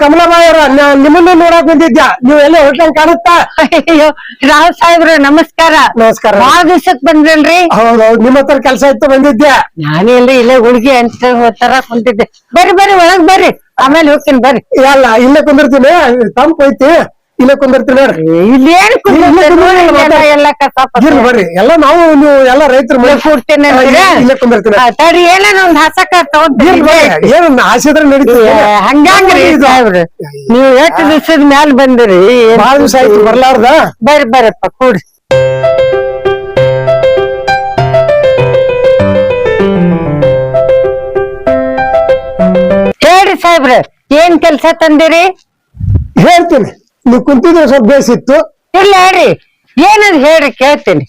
ಕಮಲಾಬಾಯಿ ಅವ್ರ ನಿಮ್ಮನ್ನು ನೋಡಕ್ ಬಂದಿದ್ಯಾ, ನೀವು ಎಲ್ಲ ಹೊರಟಂಗ್ ಕಾಣುತ್ತಾ? ಅಯ್ಯೋ ರಾವ್ ಸಾಹೇಬ್ರ ನಮಸ್ಕಾರ. ನಮಸ್ಕಾರ. ಬಾಳ ದಿವ್ಸಕ್ ಬಂದ್ರೇನ್ರಿ? ಹೌದೌದು, ನಿಮ್ಮ ಹತ್ರ ಕೆಲ್ಸ ಇತ್ತು ಬಂದಿದ್ಯಾ. ನಾನೇನ್ರಿ ಇಲ್ಲೇ ಹುಡುಗಿ ಅಂತ ಹೋಗ್ತಾರ ಕುಂತಿದ್ದೆ. ಬರ್ರಿ ಬರ್ರಿ ಒಳಗ್ ಬರ್ರಿ, ಆಮೇಲೆ ಹೋಗ್ತೀನಿ ಬರ್ರಿ. ಎಲ್ಲ ಇಲ್ಲೇ ಕುಂದಿರ್ತೀನಿ, ತಂಪ್ ಐತಿ, ಇಲ್ಲೇ ಕುಂದಿರ್ತೀನಿ ನೋಡ್ರಿ. ಇಲ್ಲಿ ಏನ್ ಎಲ್ಲ ಬರ್ರಿ, ಎಲ್ಲ ನಾವು ನೀವು ಎಲ್ಲ ರೈತರು ಕೂಡ್ತೇನೆ ಇಲ್ಲೇ ಕುಂದಿರ್ತೀನಿ. ತಡಿ ಏನೇನ ಒಂದ್ ಹಸಕ ಏನ್ ಆಸಿದ್ರೆ ನಡೀತೀವಿ. ಹಂಗ್ರಿ ಸಾಹೇಬ್ರ, ನೀವ್ ಎಷ್ಟು ದಿವ್ಸದ ಮ್ಯಾಲ ಬಂದಿರಿ? ಬಾಳ ದಿವ್ಸ ಆಯ್ತು ಬರ್ಲಾರ್ದ. ಬರ್ರಿ ಬರ್ರಪ್ಪ ಕೂಡ್ರಿ. ಹೇಳ್ರಿ ಸಾಹೇಬ್ರ, ಏನ್ ಕೆಲ್ಸ ತಂದಿರಿ? ಹೇಳ್ತೀನಿ, ನೀವು ಕುಂತಿದ್ರೆ ಸ್ವಲ್ಪ ಬೇಸಿತ್ತು. ಇಲ್ಲ ಹೇಳ್ರಿ, ಏನಂದ್ ಹೇಳ್ರಿ ಕೇಳ್ತೀನಿ.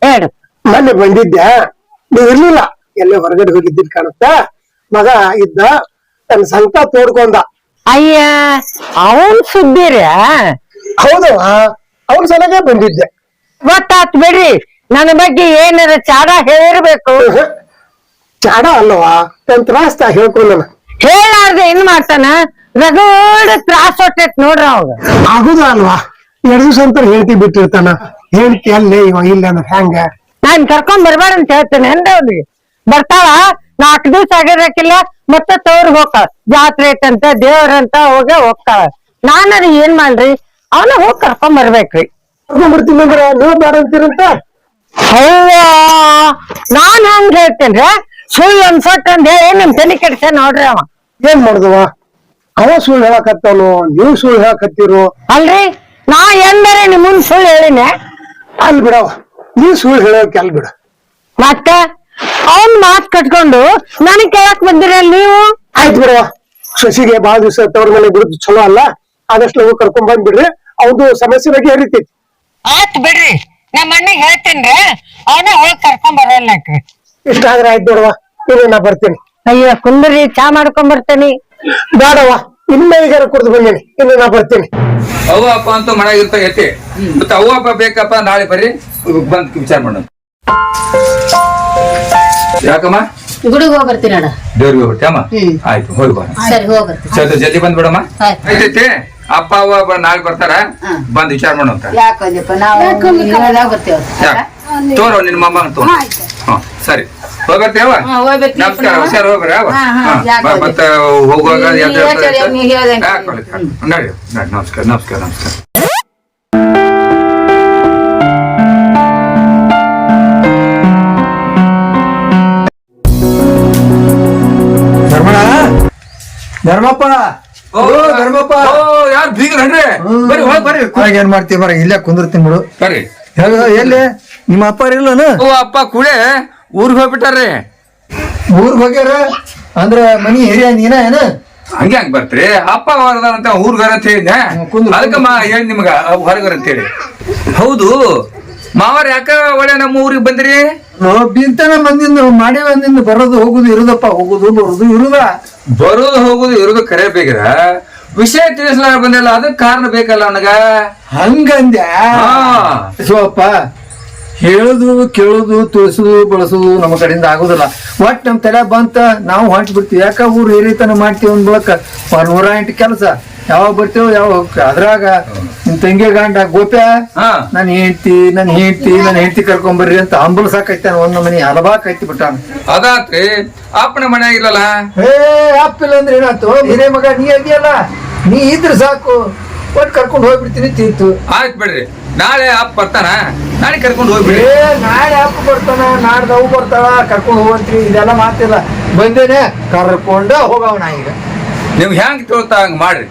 ಹೇಳು. ಮೊನ್ನೆ ಬಂದಿದ್ದೆ, ನೀವು ಇರ್ಲಿಲ್ಲ, ಎಲ್ಲೇ ಹೊರಗಡೆ ಹೋಗಿದ್ದಿದ್ ಕಾಣುತ್ತಾ. ಮಗ ಇದ್ದ, ತನ್ನ ಸಂಕಟ ತೋಡ್ಕೊಂಡ. ಅಯ್ಯ, ಅವನ್ ಸುದ್ದಿರ? ಹೌದು, ಅವ್ರ ಸಲಗೆ ಬಂದಿದ್ದೆ. ಗೊತ್ತಾತ್ ಬಿಡ್ರಿ, ನನ್ನ ಬಗ್ಗೆ ಏನಾರ ಚಾಡ ಹೇಳಿರ್ಬೇಕು. ಚಾಡ ಅಲ್ಲವಾ, ತನ್ ತ್ರಾಸ್ತ ಹೇಳ್ಕೊಂಡ. ಹೇಳಾರ್ದ ಏನ್ ಮಾಡ್ತಾನ? ರಗಡ ತ್ರಾಸ ಹೊಟ್ಟೈತ್ ನೋಡ್ರ ಅವಾಗ. ಆಗುದ ಅಲ್ವಾ, 2 ದಿವ್ಸ ಅಂತ ಹೇಳ್ತಿ ಬಿಟ್ಟಿರ್ತಾನ. ಹೇಳ್ತಿ ಅಲ್ಲೇ ಇವ ಇಲ್ಲ ಅಂದ್ರೆ ಹೆಂಗ? ನಾನ್ ಕರ್ಕೊಂಡ್ ಬರ್ಬೇಡ ಅಂತ ಹೇಳ್ತೇನೆ ಅಂದ್ರೆ ಅವ್ರಿಗೆ. ಬರ್ತಾಳ, 4 ದಿವ್ಸ ಆಗಿರಕಿಲ್ಲ, ಮತ್ತೆ ತವ್ರಿಗೆ ಹೋಗ್ತಾಳ. ಜಾತ್ರೆ ಐತಂತ ದೇವ್ರಂತ ಹೋಗ್ತಾಳ. ನಾನದ ಏನ್ ಮಾಡ್ರಿ, ಅವನ ಹೋಗಿ ಕರ್ಕೊಂಡ್ ಬರ್ಬೇಕ್ರಿ. ಕರ್ಕೊಂಡ್ ಬರ್ತೀನಿ ಅಂದ್ರೆ ನೀವು ಬೇಡ ಅಂತೀರಂತ. ಅಯ್ಯ, ನಾನ್ ಹಂಗ ಹೇಳ್ತೇನ್ರಿ, ಸುಳ್ಳು ಅನ್ಸಟ್ ಅಂತ ಹೇಳಿ ನಿಮ್ ತಲೆ ಕೆಡ್ಸ ನೋಡ್ರಿ ಅವ. ಏನ್ ಮಾಡುದವ, ಅವ ಸುಳ್ಳು ಹೇಳಕತ್ತಾನು, ನೀವು ಸುಳ್ಳು ಹೇಳಕತ್ತೀರು. ಅಲ್ರಿ, ನಾ ಎಂದರೆ ನಿಮ್ಮನ್ ಸುಳ್ಳು ಹೇಳಿನೆ? ಅಲ್ ಬಿಡವ, ನೀವ್ ಸುಳ್ಳು ಹೇಳೋಕೆ ಅಲ್ ಬಿಡ. ಮತ್ತ ಅವನ್ ಮಾತ್ ಕಟ್ಕೊಂಡು ನನಗ್ ಕೇಳಕ್ ಬಂದಿರಲ್ ನೀವು? ಆಯ್ತು ಬಿಡವ, ಶಶಿಗೆ ಬಾಳ ದಿವಸ ತವ್ರ ಮೇಲೆ ಬಿಡುದು ಚಲೋ ಅಲ್ಲ. ಆದಷ್ಟು ನಾವು ಕರ್ಕೊಂಡ್ ಬಂದ್ಬಿಡ್ರಿ, ಅವ್ದು ಸಮಸ್ಯೆ ಬಗ್ಗೆ ಹರಿತೈತಿ. ಆತ್ ಬಿಡ್ರಿ, ನಮ್ಮ ಅಣ್ಣಗ್ ಹೇಳ್ತೇನ್ರಿ, ಅವನ ಹೋಗಿ ಕರ್ಕೊಂಡ್ ಬರಲ್ರಿ. ಇಷ್ಟ ಆದ್ರೆ ಆಯ್ತು ಬಿಡವ, ಇನ್ನು ನಾ ಬರ್ತೀನಿ. ಅಯ್ಯೋ ಕುಂದ್ರಿ, ಚಾ ಮಾಡ್ಕೊಂಡ್ ಬರ್ತೇನಿ. ಬೇಡವ, ಇನ್ನ ಈಗಾರ ಕುಡ್ದು ಬಂದೇನಿ, ಇನ್ನು ನಾ ಬರ್ತೀನಿ. ಅವ್ವ ಅಪ್ಪ ಅಂತೂ ಮನೆಯಾಗಿರ್ತ ಐತಿ, ಮತ್ತೆ ಅವ್ವ ಅಪ್ಪ ಬೇಕಪ್ಪ ನಾಳೆ ಬರ್ರಿ, ಬಂದ್ ವಿಚಾರ ಮಾಡೋಣ. ಯಾಕಮ್ಮ? ಗುಡಿಗೆ ಹೋಗಿ ಬರ್ತೀನಿ ಅಣ್ಣ. ದೇವ್ರಿಗೆ ಹೋಗ್ಬಿಟ್ಟಮ್ಮ? ಆಯ್ತು, ಹೋಗಿ ಬಾ. ಸರಿ ಹೋಗ್ಬರ್ತೀನಿ. ಜಲ್ದಿ ಬಂದ್ಬಿಡಮ್ಮ. ಆಯ್ತೈತಿ, ಅಪ್ಪ ಅವ್ವ ನಾಳೆ ಬರ್ತಾರ, ಬಂದ್ ವಿಚಾರ ಮಾಡೋಣ. ಯಾಕಂದ್ಯಪ್ಪ, ನಾವು ಬರ್ತೇವೆ. ತೋರ ನಿನ್ನ ಮಮ್ಮ ತೋರ. ಸರಿ, ಹೋಗ್ಬರ್ತೇವ. ನಮಸ್ಕಾರ, ಹುಷಾರ್ ಹೋಗ್ರಿ. ಮತ್ತೆ ಹೋಗುವಾಗ ನಡಿ. ನಮಸ್ಕಾರ ನಮಸ್ಕಾರ ನಮಸ್ಕಾರ. ಧರ್ಮಪ್ಪ, ಧರ್ಮಪ್ಪ, ಯಾರು ಬೀಗ್ರನ್ರಿ? ಬರ್ರಿ ಒಳಗ್ ಬರ್ರಿ. ಏನ್ ಮಾಡ್ತೀವಿ ಬರ, ಇಲ್ಲೇ ಕುಂದಿರ್ತೀನಿ ಬಿಡು. ಬರ್ರಿ. ಎಲ್ಲಿ ನಿಮ್ಮ ಅಪ್ಪ ಇಲ್ಲನ? ಅಪ್ಪ ಕೂಡೆ ಊರ್ಗ್ ಹೋಗ್ಬಿಟ್ಟಾರ್ರಿ. ಊರ್ಗ್ ಹೋಗ್ಯಾರ ಅಂದ್ರ ಮನಿ ಏರಿಯಾ ನೀನ ಏನ? ಹಂಗೆ ಹಂಗ ಬರ್ತ್ರಿ, ಅಪ್ಪ ಹೊರದಾರಂತ ಊರ್ಗಾರ ಅಂತ ಹೇಳಿದ್ದೆ, ಅದಕ್ಕ ಹೇಳಿ ನಿಮ್ಗ ಹೊರಗಾರ ಅಂತ ಹೇಳಿ. ಹೌದು ಮಾವಾರ ಯಾಕ ಒಳ್ಳೆ ನಮ್ಮ ಊರಿಗೆ ಬಂದ್ರಿ? ಬಿಂತನ ಮಂದಿನ ಮಾಡಿ ಬಂದಿಂದ ಬರೋದು ಹೋಗುದು ಇರುದಪ್ಪ, ಹೋಗುದು ಬರುದು ಇರುದ. ಬರೋದು ಹೋಗುದು ಇರುದು ಕರೆ ಬೇಕ್ರ, ವಿಷಯ ತಿಳಿಸ್ಲಾರ ಬಂದಿಲ್ಲ, ಅದಕ್ಕೆ ಕಾರಣ ಬೇಕಲ್ಲ ನನಗ. ಹಂಗಂದ್ಯ ಶಿವಪ್ಪ, ಹೇಳುದು ಕೇಳುದು ತಿಳಿಸುದು ಬಳಸುದು ನಮ್ಮ ಕಡೆಯಿಂದ ಆಗುದಿಲ್ಲ. ಒಟ್ ನಮ್ ತಲೆ ಬಂತ ನಾವು ಹೊಂಟ್ ಬಿಡ್ತೀವಿ. ಯಾಕ ಊರು ಹಿರಿತನ ಮಾಡ್ತೀವಿ ಒಂದ್ ಬಳಕ 108 ಕೆಲಸ, ಯಾವಾಗ ಬರ್ತೇವ ಯಾವಾಗ ಹೋಗ್ತೇವೆ. ಅದ್ರಾಗ ನಿನ್ ತಂಗಿ ಗಂಡ ಗೋಪ್ಯ ನನ್ ಹೆಂಡತಿ ಕರ್ಕೊಂಡ್ ಬರ್ರಿ ಅಂತ ಅಂಬಲ್ ಸಾಕೈತಾನ. ಒಂದ್ ಮನಿ ಹಲವಾಕೈತಿ ಬಿಟ್ಟಾನ. ಅದಾತ್ರಿ, ಅಪ್ಪನ ಮನೆ ಇಲ್ಲಲ್ಲ. ಅಪ್ಪಿಲ್ಲ ಅಂದ್ರೆ ಏನಾಯ್ತು? ಹಿರೇ ಮಗ ನೀ ಅದೆಯಲ್ಲ, ನೀ ಇದ್ರ ಸಾಕು, ಒಟ್ಟು ಕರ್ಕೊಂಡು ಹೋಗ್ಬಿಡ್ತೀನಿ ತಿಂತು. ಆಯ್ತು ಬಿಡ್ರಿ, ನಾಳೆ ಅಪ್ಪ ಬರ್ತಾನ, ನಾಳೆ ಕರ್ಕೊಂಡು ಹೋಗ್ಬಿಡಿ. ನಾಳೆ ಅಪ್ಪ ಬರ್ತಾನ, ನಾಡ್ದು ಅವು ಬರ್ತಾಳ, ಕರ್ಕೊಂಡು ಹೋಗಂತ್ರಿ, ಇದೆಲ್ಲ ಮಾತಿಲ್ಲ. ಬಂದೇನೆ ಕರ್ಕೊಂಡ ಹೋಗವನ. ಈಗ ನೀವ್ ಹೆಂಗ್ ತೋಳ್ತಾ ಹಂಗ ಮಾಡ್ರಿ.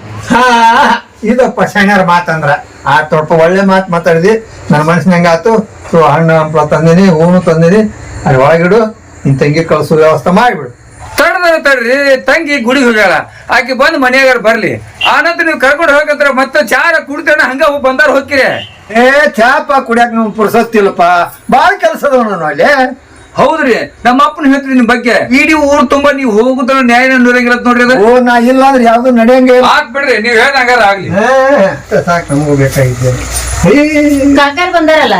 ಇದಪ್ಪ ಶನಿವಾರ ಮಾತಂದ್ರ ಆ ಸ್ವಲ್ಪ ಒಳ್ಳೆ ಮಾತು ಮಾತಾಡಿದಿ, ನನ್ನ ಮನಸ್ಸಿನಂಗ ಆತು. ಹಣ್ಣು ಹಂಪಲ ತಂದಿನಿ, ಹೂನು ತಂದಿನಿ, ಅಲ್ಲಿ ಒಳಗಿಡು, ನಿನ್ ತಂಗಿ ಕಳ್ಸೋ ವ್ಯವಸ್ಥೆ ಮಾಡಿಬಿಡು. ತಡ್ರಿ, ತಂಗಿ ಗುಡಿಗೆ ಹೋಗ್ಯಾಳ, ಆಕಿ ಬಂದ್ ಮನೆಯಾಗಾರ ಬರ್ಲಿ, ಆನಂತರ ನೀವು ಕರ್ಕೊಂಡು ಹೋಗಂದ್ರ ಮತ್ತೆ ಚಾರ ಕುಡ್ತೇಣ ಹಂಗ ಬಂದಾರ ಹೋಗ್ಕಿರಿ. ಚಾಪ ಕುಡಿಯಾಕ ನಮ್ಗೆ ಪುರ್ಸತ್ತಿಲ್ಲಪ್ಪ, ಬಾಳ ಕೆಲಸ ಅದಾವ ನಾನು ಅಲ್ಲಿ. ಹೌದ್ರಿ, ನಮ್ಮ ಅಪ್ಪನ ಹೇಳ್ತೀರಿ ನಿಮ್ ಬಗ್ಗೆ. ಇಡೀ ಊರ್ ತುಂಬಾ ನೀವು ಹೋಗುದ ನ್ಯಾಯ ನೂರಂಗಿರತ್ ನೋಡ್ರಿ ಅದು. ನಾ ಇಲ್ಲ ಅಂದ್ರೆ ಯಾವ್ದು ನಡೆಯಂಗ ಆತ್ ಬಿಡ್ರಿ, ನೀವ್ ಹೇಳ್ದಂಗಾರ ಆಗ್ಲಿ. ಸಾಕು, ನಮಗೂ ಬೇಕಾಗಿದ್ದೆ. ಕಾಕಾರ್ ಬಂದಾರಲ್ಲ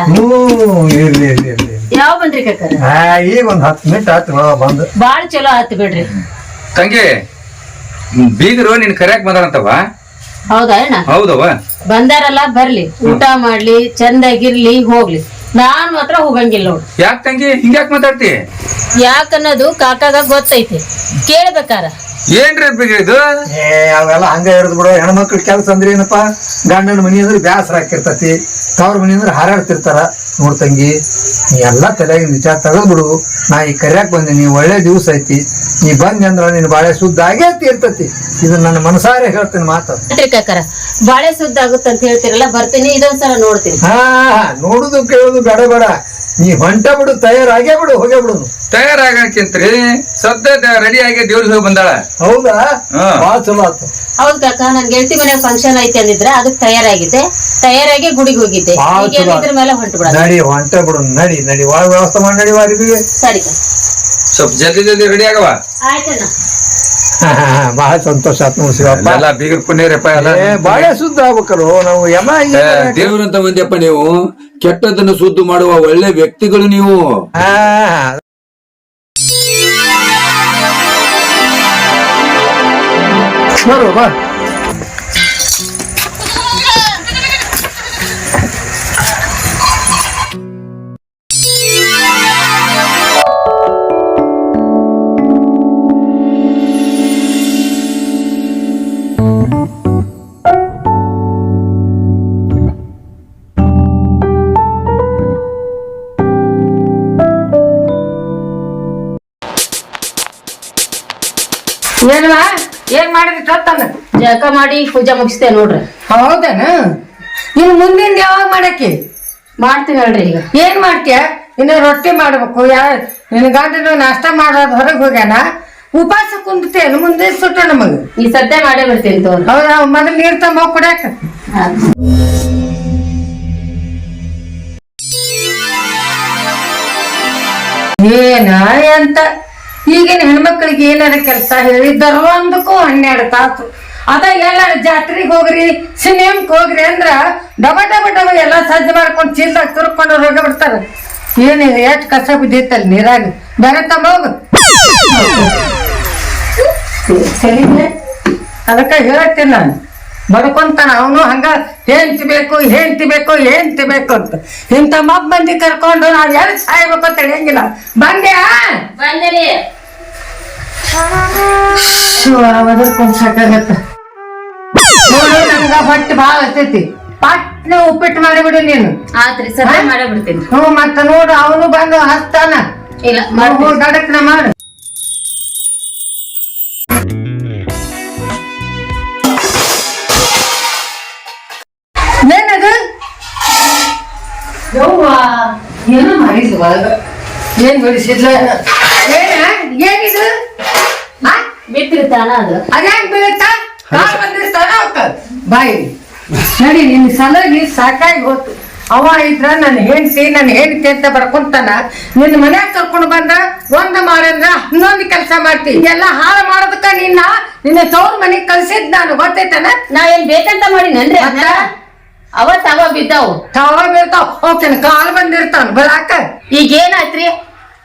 ಇರ್ಲಿ ಇರ್ಲಿ ಇರ್ಲಿ. ಯಾವ ಬಂದ್ರಿ ಕಾಕಾರ? ಈಗ ಒಂದ್ 10 ಮಿನಿಟ್ ಆಯ್ತು ಬಂದು. ಬಾಳ ಚಲೋ ಆತ್ ಬಿಡ್ರಿ. ತಂಗಿ ಬೀಗರು ನಿನ್ ಕರ್ಯಾಕ್ ಬಂದಾರಂತವ? ಹೌದಾ ಅಣ್ಣ? ಹೌದವ. ಬಂದಾರಲ್ಲ ಬರ್ಲಿ, ಊಟ ಮಾಡ್ಲಿ, ಚಂದಾಗಿರ್ಲಿ, ಹೋಗ್ಲಿ. ನಾನ್ ಮಾತ್ರ ಹೋಗಂಗಿಲ್ಲ ನೋಡು. ಯಾಕ್ ತಂಗಿ ಹಿಂಗ್ಯಾಕ್ ಮಾತಾಡ್ತಿ? ಯಾಕನ್ನೋದು ಕಾಕಾಗ ಗೊತ್ತೈತಿ, ಕೇಳ್ಬೇಕಾರ. ಏನ್ರಿ ಬೀಗ ಇದು? ಅವೆಲ್ಲ ಹಂಗ ಇರೋದು ಬಿಡು. ಹೆಣ್ಮಕ್ಳ ಕೆಲಸ ಅಂದ್ರೆ ಏನಪ್ಪಾ, ಗಂಡನ ಮನಿ ಅಂದ್ರೆ ಬ್ಯಾಸರ ಹಾಕಿರ್ತತಿ, ತವ್ರ ಮನಿ ಅಂದ್ರೆ ಹಾರಾಡ್ತಿರ್ತಾರ. ನೋಡ್ ತಂಗಿ, ನೀ ಎಲ್ಲಾ ತಲೆಯಾಗಿನ ವಿಚಾರ ತಗದ್ ಬಿಡು. ನಾ ಈ ಕರ್ಯಾಕ್ ಬಂದೀನಿ, ಒಳ್ಳೆ ದಿವ್ಸ ಐತಿ. ನೀ ಬಂದಿ ಅಂದ್ರ ನಿನ್ ಬಾಳೆ ಶುದ್ಧ ಆಗೇ ಇರ್ತತಿ. ಇದನ್ನ ನನ್ನ ಮನಸಾರೆ ಹೇಳ್ತೀನಿ ಮಾತು. ಕಾಕಾರ ಬಾಳೆ ಸುದ್ದ ಆಗುತ್ತಂತ ಹೇಳ್ತಿರಲ್ಲ, ಬರ್ತೀನಿ, ಇದೊಂದ್ಸಲ ನೋಡ್ತೀನಿ. ನೋಡುದು ಕೇಳುದು ಬೇಡ ಬೇಡ, ನೀ ಹೊಂಟ ಬಿಡು, ತಯಾರಾಗೇ ಬಿಡು, ಹೋಗೇ ಬಿಡು. ತಯಾರಾಗಕ್ಕಿಂತ್ರಿ ಸದ್ದ ರೆಡಿ ಆಗಿ ದೇವ್ರಿಗೆ ಹೋಗಿ ಬಂದಾಳ. ಹೌದಾ? ಬಾಳ ಚಲೋ ಆತು. ಹೌದ್ ಕಾಕ, ನನ್ ಗೆಳತಿ ಮನೆಯಾಗ ಫಂಕ್ಷನ್ ಐತೆ ಅಂದಿದ್ರ, ಅದಕ್ ತಯಾರಾಗಿದ್ದೆ. ತಯಾರಾಗಿ ಗುಡಿಗೆ ಹೋಗಿದ್ದೆ. ಈಗ ಇದ್ರ ಮೇಲೆ ಹೊಂಟ ಬಿಡ. ನಡಿ, ಹೊಂಟ ಬಿಡು. ನಡಿ ನಡಿ, ಒಳಗ ವ್ಯವಸ್ಥೆ ಮಾಡಿ ನಡಿ ವಾರಿಗೆ. ಸರಿ ಸ್ವಲ್ಪ ಜಲ್ದಿ ಜಲ್ದಿ ರೆಡಿ ಆಗವ. ಆಯ್ತಣ್ಣ. ಬಹಳ ಸಂತೋಷ ಆತ್ ನೋಡಿ ಶಿವಪ್ಪ. ಎಲ್ಲ ಬೀಗರ್ ಪುಣ್ಯರಪ್ಪ. ಎಲ್ಲ ಬಾಳೆ ಶುದ್ಧ ಆಗ್ಬೇಕಲ್ಲ ನಾವು. ಯಮ ದೇವರಂತ ಮಂದಿಯಪ್ಪ ನೀವು, ಕೆಟ್ಟದನ್ನು ಶುದ್ಧ ಮಾಡುವ ಒಳ್ಳೆ ವ್ಯಕ್ತಿಗಳು ನೀವು. ಬರು ಬಾ. ಏನ್ವಾ ಏನ್ ಮಾಡಿದ್ರಿ ಸತ್ತನ? ಜಳಕ ಮಾಡಿ ಪೂಜಾ ಮುಗಿಸ್ತೇ ನೋಡ್ರಿ. ಹೌದನ? ಇನ್ ಮುಂದಿನ ಯಾವಾಗ ಮಾಡಕ್ಕೆ? ಮಾಡ್ತೀನಿ ಹೇಳ್ರಿ. ಈಗ ಏನ್ ಮಾಡ್ತೀಯ? ಇನ್ನ ರೊಟ್ಟಿ ಮಾಡ್ಬೇಕು. ನಿನ್ ಗಂಡನ ನಾಷ್ಟ ಮಾಡೋದ್ ಹೊರಗ್ ಹೋಗ್ಯಾನ, ಉಪವಾಸ ಕುಂತೇನು ಮುಂದೆ ಸುಟ್ಟ ನಮಗ. ಈ ಸದ್ಯ ಮಾಡೇ ಬಿಡ್ತೀನಿ ತೋರ್. ಹೌದಾ? ಮೊದಲು ನೀರ್ ತಂಬ ಕುಡ್ಯಾಕ. ಏನ ಅಂತ ಈಗಿನ ಹೆಣ್ಮಕ್ಳಿಗೆ ಏನಾರ ಕೆಲಸ ಹೇಳಿದ್ದಾರ ಒಂದಕ್ಕೂ 12 ತಾಸು. ಅದ ಎಲ್ಲ ಜಾತ್ರೆಗೆ ಹೋಗ್ರಿ, ಸಿನಿಮಾಕ್ ಹೋಗ್ರಿ ಅಂದ್ರ ಡಬ ಡಬ ಡಬ ಎಲ್ಲ ಸಜ್ಜು ಮಾಡ್ಕೊಂಡು ಚೀಲ್ದಾಗ ತುರ್ಕೊಂಡು ಹೋಗ ಬಿಡ್ತಾರ. ಏನ್ ಎಷ್ಟ್ ಕಸ ಬಿದ್ದೈತಲ್ಲ ನೀರಾಗ. ಬೇರೆ ತಮ್ಮ ಹೋಗು. ಅದಕ್ಕ ಹೇಳತ್ತೀನಿ ನಾನು, ಬಡ್ಕೊಂತಾನ ಅವನು ಹಂಗ ಹೆಂಡ್ತಿ ಬೇಕು ಹೆಂಡ್ತಿ ಬೇಕು ಹೆಂಡ್ತಿ ಬೇಕು ಅಂತ. ಇಂಥ ಮಬ್ಬ ಮಂದಿ ಕರ್ಕೊಂಡು ನಾವ್ ಎಲ್ಲಿ ಸಾಯ್ಬೇಕು ಅಂತ ಹೇಳಿಂಗಿಲ್ಲ. ಬಂದ್ಯಾ? ಬಂದರಿ. ಅದಕ್ಕೊಂದ್ ಸಾಕಾಗತ್ತ ನೋಡು. ನನಗ ಬಟ್ಟೆ ಭಾಳ ಹತ್ತೈತಿ. ಪಟ್ನ ಉಪ್ಪಿಟ್ಟು ಮಾಡಿಬಿಡು ನೀನು. ಆತ್ರಿ, ಸದ್ಯ ಮಾಡೇ ಬಿಡ್ತೀನಿ. ಮತ್ತ ನೋಡು ಅವನು ಬಂದು ಹಸ್ತಾನ. ಇಲ್ಲ ಗಡಕ್ನ ಮಾಡು. ಏನದು? ಏನು ಮಾಡಿದ್ಲು ಒಳಗ? ಏನ್ ಬಿಡಿಸಿದ್ಲ? ಏನಿದು? ಬಿಟ್ಟಿರ್ತಾನ ಅದು. ಅದ್ಯಾಂಗ್ ಬೀಳುತ್ತಾ? ಕಾಲ್ ಬಂದಿರ್ತಾನ ಅವಕ್ಕ ಬಾಯಿ. ನಡಿ, ನಿನ್ ಸಲಗಿ ಸಾಕಾಗಿ ಹೋತು. ಅವ ಇದ್ರ ನನ್ನ ಹೆಂಡತಿ ಅಂತ ಬಡ್ಕೊಂತಾನ. ನಿನ್ನ ಮನ್ಯಾಗ ಕರ್ಕೊಂಡು ಬಂದ ಒಂದ್ ಮಾಡಂದ್ರ 11 ಕೆಲಸ ಮಾಡ್ತಿ. ಎಲ್ಲ ಹಾಳು ಮಾಡೋದಕ್ಕ ನಿನ್ನ ತವ್ರ ಮನೆಗ್ ಕಳ್ಸಿದ್ ನಾನು, ಗೊತ್ತೈತನ? ನಾ ಏನ್ ಬೇಕಂತ ಮಾಡಿನನ್ರಿ? ಅವತ್ ಅವ ಬಿದ್ದಾವು. ತಾವ ಬೀಳ್ತಾವ. ಓಕೆನ ಕಾಲ್ ಬಂದಿರ್ತಾನ ಬರಾಕ. ಈಗ ಏನಾಯ್ತ್ರಿ?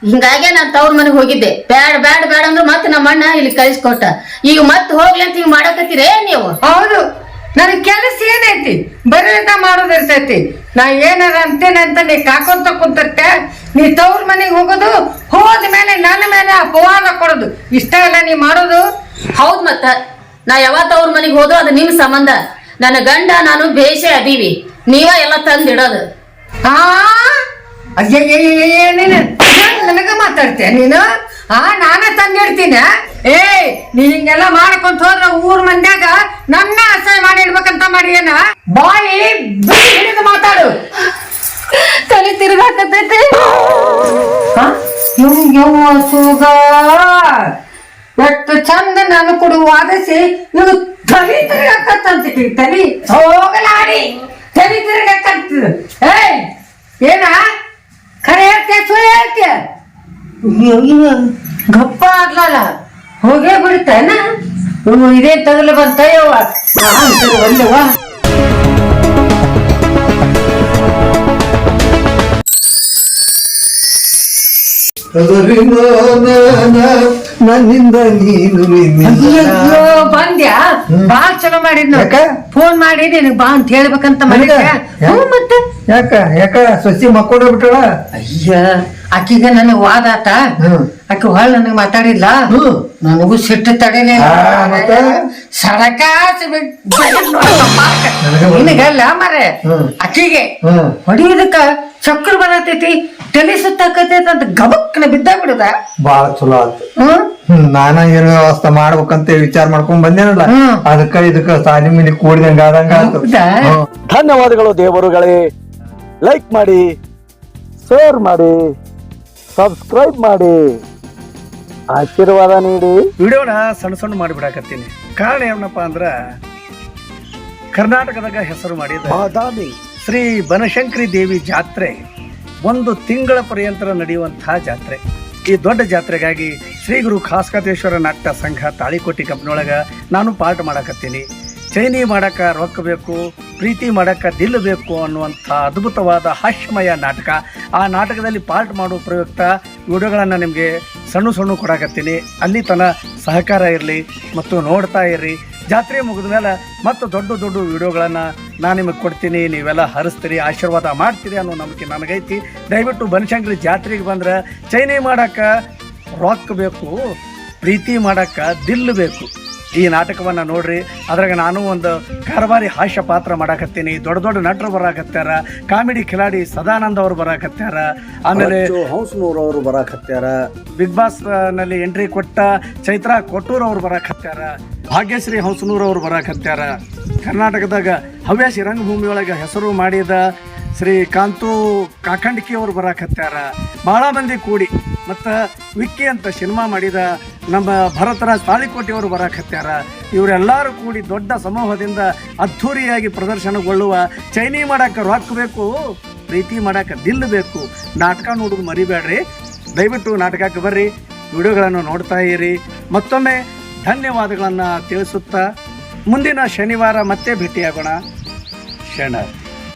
ಹಿಂಗಾಗೆ ನಾನ್ ತವ್ರ ಮನೆಗ್ ಹೋಗಿದ್ದೆ. ಬ್ಯಾಡ್ ಬ್ಯಾಡ್ ಬ್ಯಾಡ ಅಂದ್ರು ಮತ್ ನಮ್ಮ ಅಣ್ಣ ಇಲ್ಲಿ ಕಳಿಸ್ಕೊಟ್ಟ. ಈಗ ಮತ್ ಹೋಗ್ಲಿ ಅಂತ ಹಿಂಗ್ ಮಾಡಕತ್ತೀರೇ ನೀವು? ಹೌದು, ನನಗ್ ಕೆಲಸ ಏನೈತಿ? ಬರೀದ ಮಾಡೋದಿರ್ತೈತಿ. ನಾ ಏನಾರ ಅಂತೇನಂತ ನೀ ಕಾಕೊಂತ ಕುಂತಿರ್ತೆ. ನೀ ತವ್ರ ಮನೆಗ್ ಹೋಗೋದು, ಹೋದ್ಮೇಲೆ ನನ್ನ ಮೇಲೆ ಅಪವಾದ ಕೊಡೋದು, ಇಷ್ಟ ಎಲ್ಲ ನೀ ಮಾಡೋದು. ಹೌದ್ ಮತ್ತ ನಾ ಯಾವತ್ತ ಅವ್ರ ಮನೆಗ್ ಹೋದ್ರು ಅದು ನಿಮ್ ಸಂಬಂಧ. ನನ್ನ ಗಂಡ ನಾನು ಬೇಷೆ ಅದೀವಿ, ನೀವ ಎಲ್ಲ ತಂದಿಡೋದು. ನನಗ ಮಾತಾಡ್ತೀಯ ನೀನು? ನಾನೇ ತಂದಿಡ್ತೀನಿ. ನೀ ಹಿಂಗೆಲ್ಲ ಮಾಡ್ಕೊಂತ ಹೋದ್ರ ಊರ್ ಮಂದ್ಯಾಗ ನನ್ನ ಅಸಹ್ಯ ಮಾಡಿ ಇಡ್ಬೇಕಂತ ಮಾಡಿ ಏನ? ಬಾಯಿ ಹಿಡಿದು ಮಾತಾಡು. ತಲೆ ತಿರುಗಾಕತೈತಿ. ಎಷ್ಟು ಚಂದ ನಾನು ಕೊಡು ವಾದಿಸಿ ನೀವು ತಲೆ ತಿರುಗಾಕತ್ತಂತೀವಿ. ತಲೆ ಹೋಗಲಾಡಿ ತಲೆ ತಿರುಗಾಕಂತ. ಏನ ಖರೆ ಹೇಳ್ತೀಯ ಸುಳ್ಳು ಹೇಳ್ತೀಯ? ಗಪ್ಪ ಆಗ್ಲಲ್ಲ, ಹೋಗೇ ಬಿಡ್ತಾನ. ಇದೇ ತಗಲು ಬಂತಯ್ಯವ್ವ. ಒಂದವ್ವ ನನ್ನಿಂದ ನೀನು ಅಯ್ಯೋ ಬಂದ್ಯಾ ಬಾಳ್ ಚಲೋ ಮಾಡಿದ್ ಯಾಕ? ಫೋನ್ ಮಾಡಿ ನಿನಗ್ ಬಾ ಅಂತ ಹೇಳ್ಬೇಕಂತ ಮಾಡಿದ್ದೆ ಮತ್ತೆ ಯಾಕ ಸಸಿ ಮಕ್ಕೊಂಡ ಬಿಟ್ಟಳ ಅಯ್ಯ ಆಕಿಗ ನನಗ್ ವಾದ ಆತ ಆಕಿ ಹೊಳ್ ನನಗ್ ಮಾತಾಡಿದ್ಲ ನನಗೂ ಸಿಟ್ಟು ತಡೆನೇ ಮತ್ತೆ? ಸಡಕಾಸ ನಿನಗಲ್ಲ ಮರೆ ಆಕಿಗೆ ಹೊಡಿಯೋದಕ್ಕ ಚಕ್ರ ಬರತೈತಿ ತಲೆ ಸುತ್ತಾಕತೈತಿ ಅಂತ ಗಬಕ್ನ ಬಿದ್ದ ಬಿಡುದ ಬಾಳ ಚಲೋ ಆಯ್ತು ನಾನ ಏನು ವ್ಯವಸ್ಥೆ ಮಾಡ್ಬೇಕಂತ ವಿಚಾರ ಮಾಡ್ಕೊಂಡ್ ಬಂದೇನಲ್ಲ ಅದಕ್ಕ ಇದಕ್ಕ ಸಾಲಿ ಮಿಲಿ ಕೂಡಿದಂಗ ಆದಂಗ ಆಯ್ತು ಧನ್ಯವಾದಗಳು ದೇವರುಗಳೇ. ಲೈಕ್ ಮಾಡಿ, ಶೇರ್ ಮಾಡಿ, ಸಬ್ಸ್ಕ್ರೈಬ್ ಮಾಡಿ, ಆಶೀರ್ವಾದ ನೀಡಿ. ವಿಡಿಯೋನ ಸಣ್ಣ ಸಣ್ಣ ಮಾಡಿಬಿಡಾಕತ್ತೀನಿ. ಕಾರಣ ಏನಪ್ಪ ಅಂದ್ರ ಕರ್ನಾಟಕದಾಗ ಹೆಸರು ಮಾಡಿದ ಬಾದಾಮಿ ಶ್ರೀ ಬನಶಂಕರಿ ದೇವಿ ಜಾತ್ರೆ 1 ತಿಂಗಳ ಪರ್ಯಂತರ ನಡೆಯುವಂತಹ ಜಾತ್ರೆ. ಈ ದೊಡ್ಡ ಜಾತ್ರೆಗಾಗಿ ಶ್ರೀ ಗುರು ಖಾಸ್ಕತೇಶ್ವರ ನಾಟ್ಯ ಸಂಘ ತಾಳಿಕೋಟಿ ಕಂಪ್ನಿಯೊಳಗ ನಾನು ಪಾರ್ಟ್ ಮಾಡಾಕತ್ತೀನಿ. ಚೈನಿ ಮಾಡಕ್ಕ ರೊಕ್ಕ ಬೇಕು, ಪ್ರೀತಿ ಮಾಡಕ್ಕ ದಿಲ್ ಬೇಕು ಅನ್ನುವಂಥ ಅದ್ಭುತವಾದ ಹಾಸ್ಯಮಯ ನಾಟಕ. ಆ ನಾಟಕದಲ್ಲಿ ಪಾರ್ಟ್ ಮಾಡುವ ಪ್ರಯುಕ್ತ ವಿಡಿಯೋಗಳನ್ನು ನಿಮಗೆ ಸಣ್ಣ ಸಣ್ಣ ಕೊಡಾಕತ್ತೀನಿ. ಅಲ್ಲಿ ತನ ಸಹಕಾರ ಇರಲಿ ಮತ್ತು ನೋಡ್ತಾ ಇರ್ರಿ. ಜಾತ್ರೆ ಮುಗಿದ ಮೇಲೆ ಮತ್ತು ದೊಡ್ಡ ದೊಡ್ಡ ವಿಡಿಯೋಗಳನ್ನು ನಾನು ನಿಮಗೆ ಕೊಡ್ತೀನಿ. ನೀವೆಲ್ಲ ಹರಿಸ್ತೀರಿ, ಆಶೀರ್ವಾದ ಮಾಡ್ತೀರಿ ಅನ್ನೋ ನಂಬಿಕೆ ನನಗೈತಿ. ದಯವಿಟ್ಟು ಬನಶಂಕರಿ ಜಾತ್ರೆಗೆ ಬಂದ್ರೆ ಚೈನಿ ಮಾಡಕ್ಕೆ ರೊಕ್ಕ ಬೇಕು, ಪ್ರೀತಿ ಮಾಡಕ್ಕೆ ದಿಲ್ ಬೇಕು. ಈ ನಾಟಕವನ್ನು ನೋಡ್ರಿ. ಅದ್ರಾಗ ನಾನು ಒಂದು ಕಾರವಾರಿ ಹಾಸ್ಯ ಪಾತ್ರ ಮಾಡಾಕತ್ತೀನಿ. ದೊಡ್ಡ ದೊಡ್ಡ ನಟರು ಬರಾಕತ್ಯಾರ. ಕಾಮಿಡಿ ಖಿಲಾಡಿ ಸದಾನಂದ ಅವರು ಬರಾಕತ್ಯಾರ. ಆಮೇಲೆ ಹಂಸನೂರ್ ಅವರು ಬರಾಕತ್ಯಾರ. ಬಿಗ್ ಬಾಸ್ ನಲ್ಲಿ ಎಂಟ್ರಿ ಕೊಟ್ಟ ಚೈತ್ರಾ ಕೊಟ್ಟೂರ್ ಅವರು ಬರಾಕತ್ಯಾರ. ಭಾಗ್ಯಶ್ರೀ ಹಂಸನೂರ್ ಅವರು ಬರಾಕತ್ಯಾರ. ಕರ್ನಾಟಕದಾಗ ಹವ್ಯಾಸಿ ರಂಗಭೂಮಿಯೊಳಗೆ ಹೆಸರು ಮಾಡಿದ ಶ್ರೀ ಕಾಂತು ಕಾಕಂಡ್ಕಿ ಅವರು ಬರಾಕತ್ಯಾರ. ಭಾಳ ಮಂದಿ ಕೂಡಿ ಮತ್ತು ವಿಕ್ಕಿ ಅಂತ ಸಿನಿಮಾ ಮಾಡಿದ ನಮ್ಮ ಭರತರಾಜ್ ತಾಳಿಕೋಟೆಯವರು ಬರಾಕತ್ಯಾರ. ಇವರೆಲ್ಲರೂ ಕೂಡಿ ದೊಡ್ಡ ಸಮೂಹದಿಂದ ಅದ್ಧೂರಿಯಾಗಿ ಪ್ರದರ್ಶನಗೊಳ್ಳುವ ಚೈನಿ ಮಾಡಕ್ಕೆ ರೊಕ್ಕ ಬೇಕು, ಪ್ರೀತಿ ಮಾಡಕ್ಕೆ ದಿಲ್ ಬೇಕು ನಾಟಕ ನೋಡೋದು ಮರಿಬೇಡ್ರಿ. ದಯವಿಟ್ಟು ನಾಟಕಕ್ಕೆ ಬರ್ರಿ, ವಿಡಿಯೋಗಳನ್ನು ನೋಡ್ತಾ ಇರಿ. ಮತ್ತೊಮ್ಮೆ ಧನ್ಯವಾದಗಳನ್ನು ತಿಳಿಸುತ್ತಾ ಮುಂದಿನ ಶನಿವಾರ ಮತ್ತೆ ಭೇಟಿಯಾಗೋಣ. ಶರಣ.